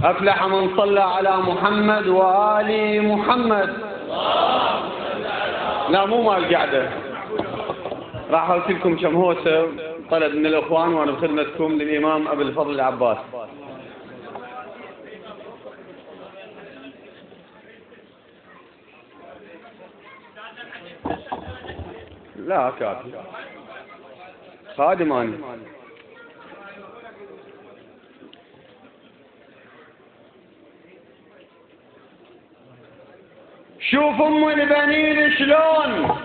أفلح من صلى على محمد وآل محمد. لا مو مال قعدة، راح أقول لكم كم هوسة طلب من الأخوان وأنا بخدمتكم للإمام أبي الفضل العباس. لا كافي خادم أنا. شوف ام البنين شلون،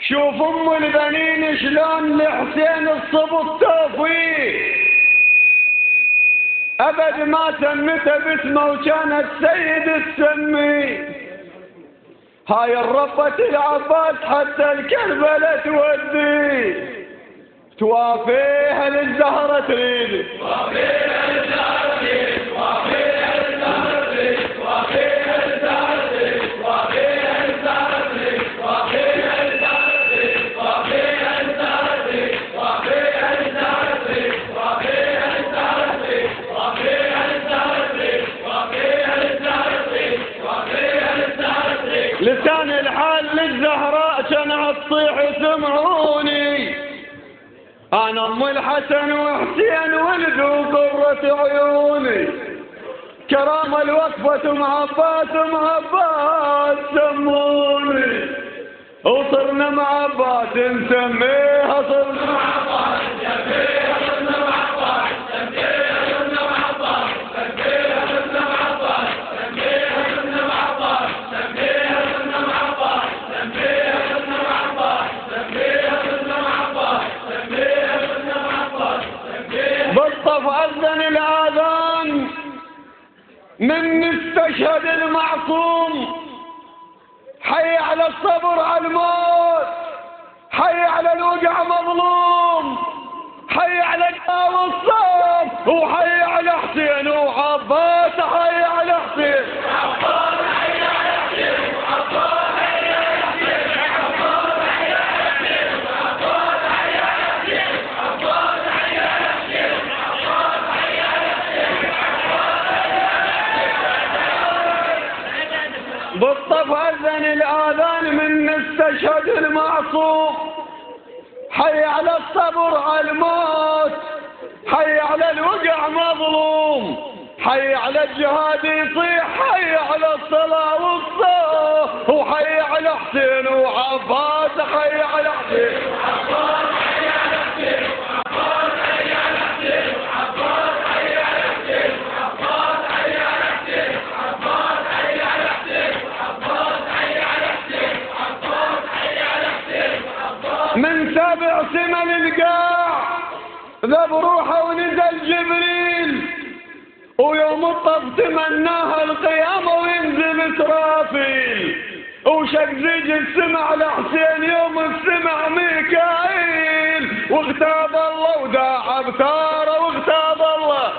شوف ام البنين شلون لحسين الصبط توفيه، ابد ما سمته باسمه وكانت سيد السمي. هاي الربة العباس حتى الكربلة تودي، توافيها للزهرة تريد، توافيها للزهرة تريد، توافيها للزهرة تريد، توافيها للزهرة تريد، توافيها للزهرة تريد، توافيها للزهرة تريد، توافيها للزهرة تريد، توافيها للزهرة تريد، توافيها للزهرة تريد، توافيها للزهرة تريد، توافيها للزهرة تريد، توافيها للزهرة تريد. لسان الحال للزهراء كانت تصيح سمعوني، أنا أم الحسن وحسين ولدوا قرة عيوني، كرام الوقفة معباس معباس سموني، وصرنا معباس نسميها صرنا معباس نسميها صرنا معباس نسميها صرنا معباس نسميها صرنا معباس نسميها صرنا معباس نسميها صرنا معباس نسميها صرنا معباس نسميها صرنا معباس نسميها صرنا معباس. بالطف أذن الآذان من استشهد المعصوم، حي على الصبر على الموت، حي على الوقع مظلوم، حي على الجاو الصوم، وحي على حسين وعباس، حي على حسين عباس، حي على حسين وعباس، حي على حسين عباس، حي على حسين عباس، حي على حسين عباس، حي على حسين عباس، حي على حسين عباس. بالطف أذن الآذان من استشهد المعصوم، حي على الصبر على الموت، حي على الوقع مظلوم، حي على الجهاد يصيح، حي على الصلاة والصوم، وحي على حسين وعباس، حي على حسين وعباس، حي على حسين وعباس، حي على حسين وعباس، حي على حسين وعباس، حي على حسين وعباس، حي على حسين وعباس، حي على حسين وعباس، حي على حسين وعباس. من سابع سمن القاع ذب روحه ونزل جبريل، ويوم الطف تمناها القيامة وينزل إسرافيل، وشق زيج السمع لحسين يوم السمع ميكائيل، واغتاب الله وداع بثاره، واغتاب الله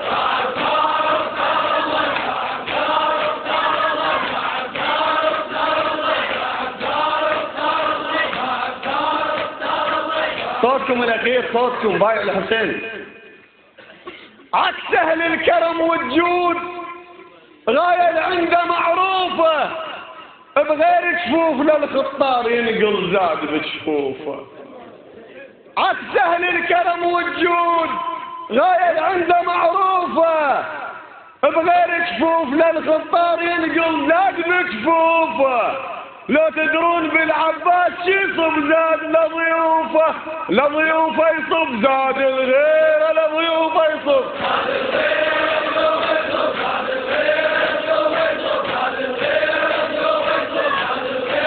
صوتكم الأخير، صوتكم بايع الحسين. عكس أهل الكرم والجود غاية عنده معروفة، بغير جفوف للخطار ينقل زاد بجفوفه. عكس أهل الكرم والجود غاية عنده معروفة، بغير جفوف للخطار ينقل زاد بجفوفه. لو تدرون بالعباس يصب زاد لضيوفه، لضيوفه يصب زاد الغير، لضيوفه يصب زاد الغير، لضيوفه يصب زاد الغير، لضيوفه يصب زاد الغير، لضيوفه يصب زاد الغير،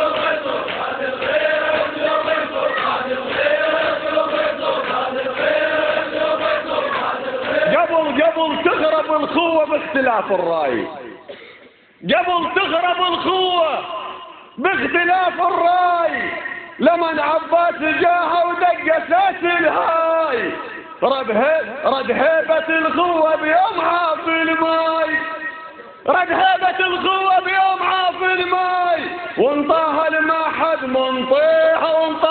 لضيوفه يصب زاد الغير، لضيوفه يصب زاد الغير، لضيوفه يصب زاد الغير، لضيوفه يصب زاد الغير. قبل تخرب الخوة باختلاف الرأي، قبل تخرب الخوة باختلاف الراي، لمن عباس جاها ودق اساس الهاي، رد هيبة الخوة بيوم عافي الماي، رد هيبة الخوة بيوم عافي الماي، وانطاها لما حد منطيها، وانطاها